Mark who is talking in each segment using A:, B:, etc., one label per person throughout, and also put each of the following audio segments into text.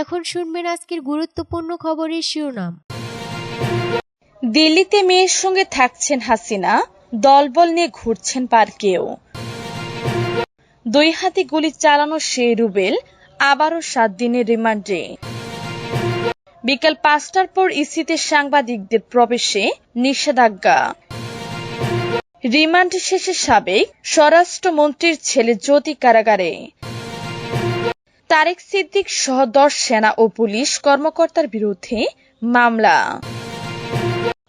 A: এখন শুনবেন আজকের গুরুত্বপূর্ণ খবরের শিরোনাম।
B: দিল্লিতে মেয়ের সঙ্গে থাকছেন হাসিনা, দলবল নিয়ে ঘুরছেন পার্কেও। 2 হাতে গুলি চালানো সেই রুবেল আবারও 7 দিনের রিমান্ডে। বিকেল 5টার পর ইসিতে সাংবাদিকদের প্রবেশে নিষেধাজ্ঞা। রিমান্ড শেষে সাবেক স্বরাষ্ট্রমন্ত্রীর ছেলে জ্যোতি কারাগারে। তারেক সিদ্দিক সহ 10 সেনা ও পুলিশ কর্মকর্তার বিরুদ্ধে মামলা।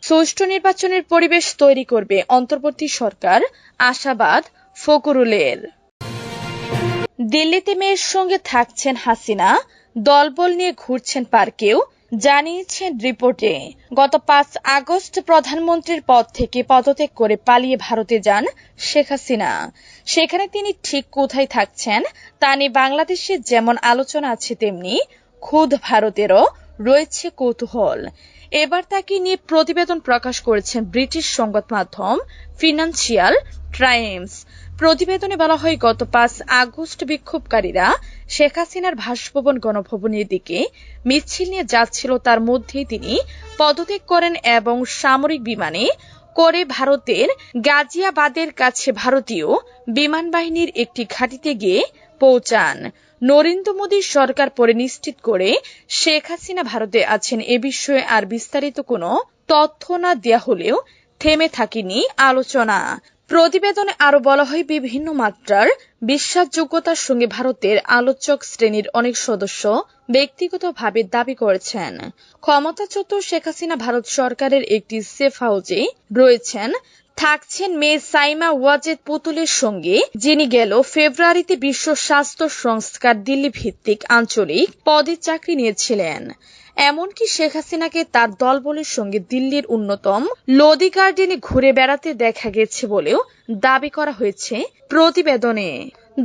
B: সুষ্ঠু নির্বাচনের পরিবেশ তৈরি করবে অন্তর্বর্তী সরকার, আশাবাদ ফখরুলের। দিল্লিতে মেয়ের সঙ্গে থাকছেন হাসিনা, দলবল নিয়ে ঘুরছেন পার্কেও, জানিয়েছেন রিপোর্টে। গত 5 আগস্ট প্রধানমন্ত্রীর পদ থেকে পদত্যাগ করে পালিয়ে ভারতে যান শেখ হাসিনা। সেখানে তিনি ঠিক কোথায় থাকছেন তা নিয়ে বাংলাদেশে যেমন আলোচনা আছে, তেমনি খুদ ভারতেরও রয়েছে কৌতূহল। এবার তাকে নিয়ে প্রতিবেদন প্রকাশ করেছেন ব্রিটিশ সংবাদ মাধ্যম ফিনান্সিয়াল টাইমস। প্রতিবেদনে বলা হয়, গত 5 আগস্ট বিক্ষোভকারীরা শেখ হাসিনার বাসভবন গণভবনের দিকে মিছিল নিয়ে যাচ্ছিল, তার মধ্যেই তিনি পদত্যাগ করেন এবং সামরিক বিমানে করে ভারতের গাজিয়াবাদের কাছে ভারতীয় বিমান বাহিনীর একটি ঘাঁটিতে গিয়ে পৌঁছান। নরেন্দ্র মোদী সরকার পরে নিশ্চিত করে শেখ হাসিনা ভারতে আছেন। এ বিষয়ে আর বিস্তারিত কোনো তথ্য না দেয়া হলেও থেমে থাকেনি আলোচনা। প্রতিবেদনে আরো বলা হয়, বিভিন্ন মাত্রার বিশ্বাসযোগ্যতার সঙ্গে ভারতের আলোচক শ্রেণীর অনেক সদস্য ব্যক্তিগতভাবে দাবি করেছেন, ক্ষমতাচ্যুত শেখ হাসিনা ভারত সরকারের একটি সেফ হাউসে রয়েছেন, থাকছেন মেয়ে সাইমা ওয়াজেদ পুতুলের সঙ্গে, যিনি গেল ফেব্রুয়ারিতে বিশ্ব স্বাস্থ্য সংস্থার দিল্লি ভিত্তিক আঞ্চলিক পদে চাকরি নিয়েছিলেন। এমনকি শেখ হাসিনাকে তার দলবলের সঙ্গে দিল্লির অন্যতম লোদি গার্ডেনে ঘুরে বেড়াতে দেখা গেছে বলেও দাবি করা হয়েছে প্রতিবেদনে।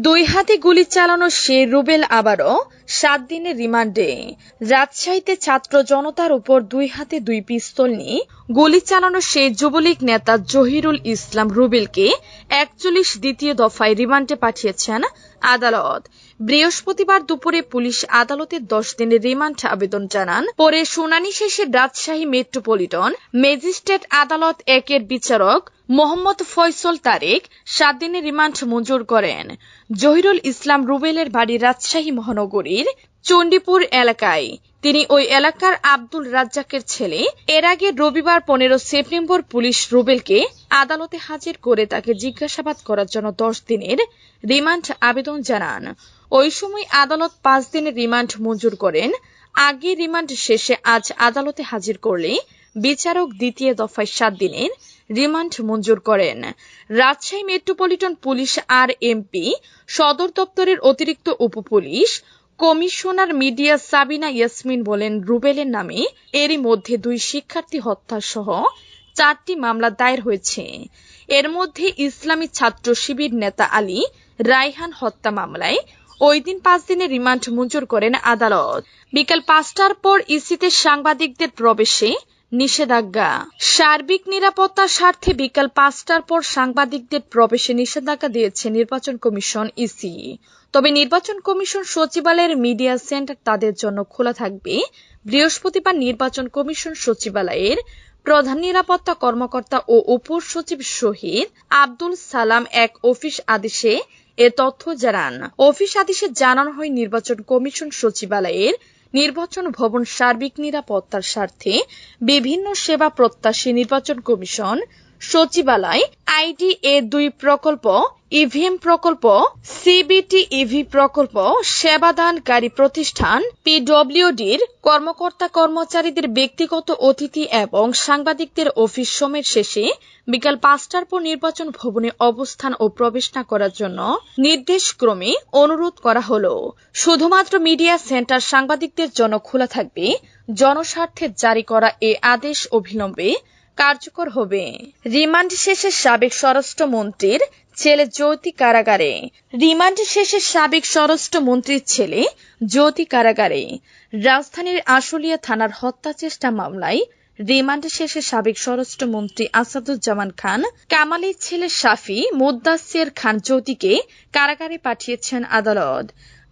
B: 2 হাতে গুলি চালানো সেই রুবেল আবারও 7 দিনের রিমান্ডে। রাজশাহীতে ছাত্র জনতার উপর 2 হাতে 2 পিস্তল নিয়ে গুলি চালানো সেই যুবলীগ নেতা জহিরুল ইসলাম রুবেলকে 41 দ্বিতীয় দফায় রিমান্ডে পাঠিয়েছেন আদালত। বৃহস্পতিবার দুপুরে পুলিশ আদালতে 10 দিনের রিমান্ড আবেদন জানান। পরে শুনানি শেষে রাজশাহী মেট্রোপলিটন ম্যাজিস্ট্রেট আদালত 1-এর বিচারক মোহাম্মদ ফয়সল তারেক 7 দিনের রিমান্ড মঞ্জুর করেন। জহিরুল ইসলাম রুবেলের বাড়ি রাজশাহী মহানগরীর চণ্ডীপুর এলাকায়। তিনি ওই এলাকার আব্দুল রাজ্জাকের ছেলে। এর আগে রবিবার 15 সেপ্টেম্বর পুলিশ রুবেলকে আদালতে হাজির করে তাকে জিজ্ঞাসাবাদ করার জন্য 10 দিনের রিমান্ড আবেদন জানান। ওই সময় আদালত 5 দিনের রিমান্ড মঞ্জুর করেন। আগে রিমান্ড শেষে আজ আদালতে হাজির করলে বিচারক দ্বিতীয় দফায় 7 দিনের রিমান্ড মঞ্জুর করেন। রাজশাহী মেট্রোপলিটন পুলিশ আর এমপি সদর দপ্তরের অতিরিক্ত উপপুলিশ কমিশনার মিডিয়া সাবিনা ইয়াসমিন বলেন, রুবেলের নামে এরই মধ্যে 2 শিক্ষার্থী হত্যা সহ 4টি মামলা দায়ের হয়েছে। এর মধ্যে ইসলামী ছাত্র শিবির নেতা আলী রায়হান হত্যা মামলায় ওই দিন 5 দিনের রিমান্ড মঞ্জুর করেন আদালত। বিকেল 5টার পর ইসিতে সাংবাদিকদের প্রবেশে নিষেধাজ্ঞা। সার্বিক নিরাপত্তার স্বার্থে বিকেল 5টার পর সাংবাদিকদের প্রবেশে নিষেধাজ্ঞা দিয়েছে নির্বাচন কমিশন ইসি। তবে নির্বাচন কমিশন সচিবালয়ের মিডিয়া সেন্টার তাদের জন্য খোলা থাকবে। বৃহস্পতিবার নির্বাচন কমিশন সচিবালয়ের প্রধান নিরাপত্তা কর্মকর্তা ও উপসচিব শহীদ আব্দুল সালাম এক অফিস আদেশে এ তথ্য জানান। অফিস আদেশে জানানো হয়, নির্বাচন কমিশন সচিবালয়ের নির্বাচন ভবন সার্বিক নিরাপত্তার স্বার্থে বিভিন্ন সেবা প্রত্যাশী নির্বাচন কমিশন সচিবালয় IDA-2 প্রকল্প, ইভিএম প্রকল্প, সিবিটি ইভি প্রকল্প, সেবাদানকারী প্রতিষ্ঠান PWD'র কর্মকর্তা কর্মচারীদের ব্যক্তিগত অতিথি এবং সাংবাদিকদের অফিস সময়ের শেষে বিকাল 5টার পর নির্বাচন ভবনে অবস্থান ও প্রবেশ না করার জন্য নির্দেশক্রমে অনুরোধ করা হলো। শুধুমাত্র মিডিয়া সেন্টার সাংবাদিকদের জন্য খোলা থাকবে। জনস্বার্থে জারি করা এ আদেশ অবিলম্বে কার্যকর হবে। রিমান্ড শেষে সাবেক স্বরাষ্ট্রমন্ত্রীর ছেলে জ্যোতি কারাগারে। রিমান্ড শেষে সাবেক স্বরাষ্ট্রমন্ত্রীর ছেলে জ্যোতি কারাগারে। রাজধানীর আশুলিয়া থানার হত্যা চেষ্টা মামলায় রিমান্ড শেষে সাবেক স্বরাষ্ট্রমন্ত্রী আসাদুজ্জামান খান কামালের ছেলে শাফি মুদ্দাসির খান জ্যোতিকে কারাগারে পাঠিয়েছেন আদালত।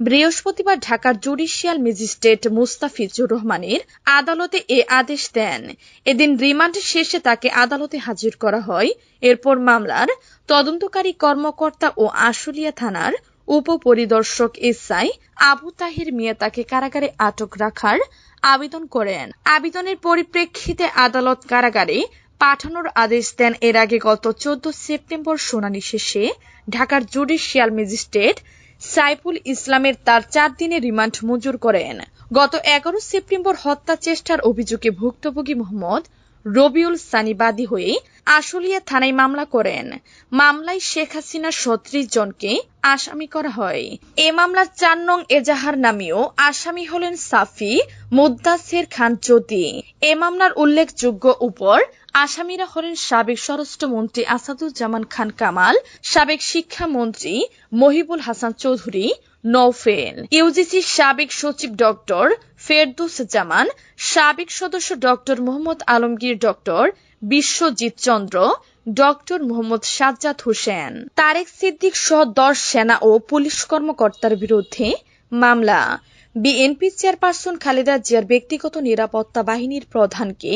B: বৃহস্পতিবার ঢাকার জুডিশিয়াল ম্যাজিস্ট্রেট মুস্তাফিজুর রহমানের আদালতে এ আদেশ দেন। এদিন রিমান্ড শেষে তাকে আদালতে হাজির করা হয়। এরপর মামলার তদন্তকারী কর্মকর্তা ও আশুলিয়া থানার উপপরিদর্শক এসআই আবু তাহির মিয়া তাকে কারাগারে আটক রাখার আবেদন করেন। আবেদনের পরিপ্রেক্ষিতে আদালত কারাগারে পাঠানোর আদেশ দেন। এর আগে গত 14 সেপ্টেম্বর শুনানি শেষে ঢাকার জুডিশিয়াল ম্যাজিস্ট্রেট সাইফুল ইসলামের তার 4 দিনের রিমান্ড মঞ্জুর করেন। গত 11 সেপ্টেম্বর হত্যা চেষ্টার অভিযোগে ভুক্তভোগী মোহাম্মদ রবিউল সানি বাদী হয়ে আশুলিয়া থানায় মামলা করেন। মামলায় শেখ হাসিনা 37 জনকে আসামি করা হয়। এ মামলার 4 নং এজাহার নামীয় আসামি হলেন সাফি মুদ্দাসির খান জ্যোতি। এ মামলার উল্লেখযোগ্য উপর আসামিরা হলেন সাবেক স্বরাষ্ট্রমন্ত্রী আসাদুজ্জামান খান কামাল, সাবেক শিক্ষামন্ত্রী মহিবুল হাসান চৌধুরী নওফেল, ইউজিসির সাবেক সচিব ডক্টর ফেরদৌস জামান, সাবেক সদস্য ডক্টর মোহাম্মদ আলমগীর, ডক্টর বিশ্বজিৎ চন্দ্র, ডক্টর মোহাম্মদ সাজ্জাদ হোসেন, তারেক সিদ্দিক সহ 10 সেনা ও পুলিশ কর্মকর্তার বিরুদ্ধে মামলা। বিএনপি চেয়ারপারসন খালেদা জিয়ার ব্যক্তিগত নিরাপত্তা বাহিনীর প্রধানকে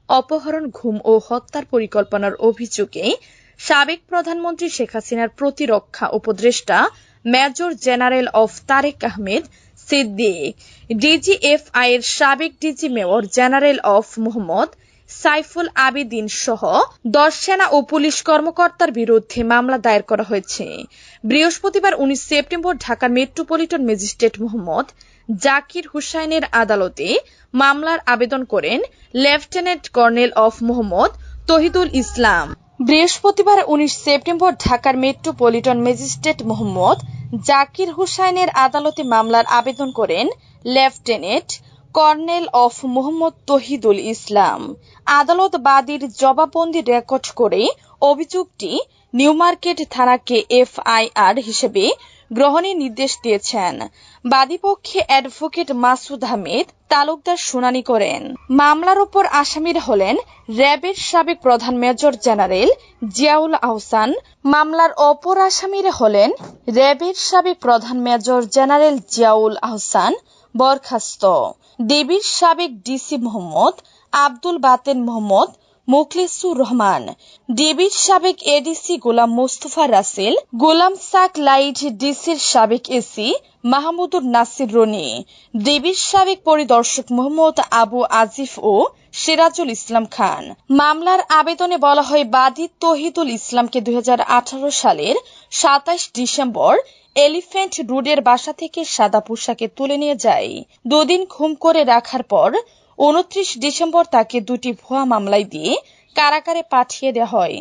B: অপহরণ, ঘুম ও হত্যার পরিকল্পনার অভিযোগে সাবেক প্রধানমন্ত্রী শেখ হাসিনার প্রতিরক্ষা উপদেষ্টা মেজর জেনারেল অফ তারেক আহমেদ সিদ্দিক, ডিজিএফআই এর সাবেক ডিজি মেজর জেনারেল অফ মোহাম্মদ সাইফুল আবেদিন সহ 10 সেনা ও পুলিশ কর্মকর্তার বিরুদ্ধে মামলা দায়ের করা হয়েছে। বৃহস্পতিবার 19 সেপ্টেম্বর ঢাকার মেট্রোপলিটন ম্যাজিস্ট্রেট মোহাম্মদ জাকির হুসাইনের আদালতে মামলার আবেদন করেন lieutenant colonel of Mohammad Tohidul Islam. বৃহস্পতিবার 19 সেপ্টেম্বর ঢাকার মেট্রোপলিটন ম্যাজিস্ট্রেট মোহাম্মদ জাকির হুসাইনের আদালতে মামলার আবেদন করেন lieutenant colonel of Mohammad Tohidul Islam. আদালত বাদীর জবানবন্দি রেকর্ড করে অভিযোগটি নিউ মার্কেট থানাকে এফআইআর হিসেবে গ্রহণের নির্দেশ দিয়েছেন। বাদীপক্ষে অ্যাডভোকেট মাসুদ আহমেদ তালুকদার শুনানি করেন। মামলার উপর আসামিরা হলেন র্যাবের সাবেক প্রধান মেজর জেনারেল জিয়াউল আহসান। মামলার অপর আসামিরা হলেন র্যাবের সাবেক প্রধান মেজর জেনারেল জিয়াউল আহসান বরখাস্ত, ডিবির সাবেক ডিসি মোহাম্মদ আব্দুল বাতেন মোহাম্মদ মুখলিসুর রহমান, ডিবির সাবেক এডিসি গোলাম মোস্তফা রাসেল, গোলাম সাক লাইট, ডিসির সাবেক এসি মাহমুদুর নাসির রনি, ডিবির সাবেক পরিদর্শক মোহাম্মদ আবু আজিফ ও সিরাজুল ইসলাম খান। মামলার আবেদনে বলা হয়, বাদী তহিদুল ইসলামকে 2018 সালের 27 ডিসেম্বর এলিফ্যান্ট রোডের বাসা থেকে সাদা পোশাকে তুলে নিয়ে যায়। 2 দিন ঘুম করে রাখার পর 29 ডিসেম্বর তাকে 2টি ভুয়া মামলায় দিয়ে কারাগারে পাঠিয়ে দেওয়া হয়।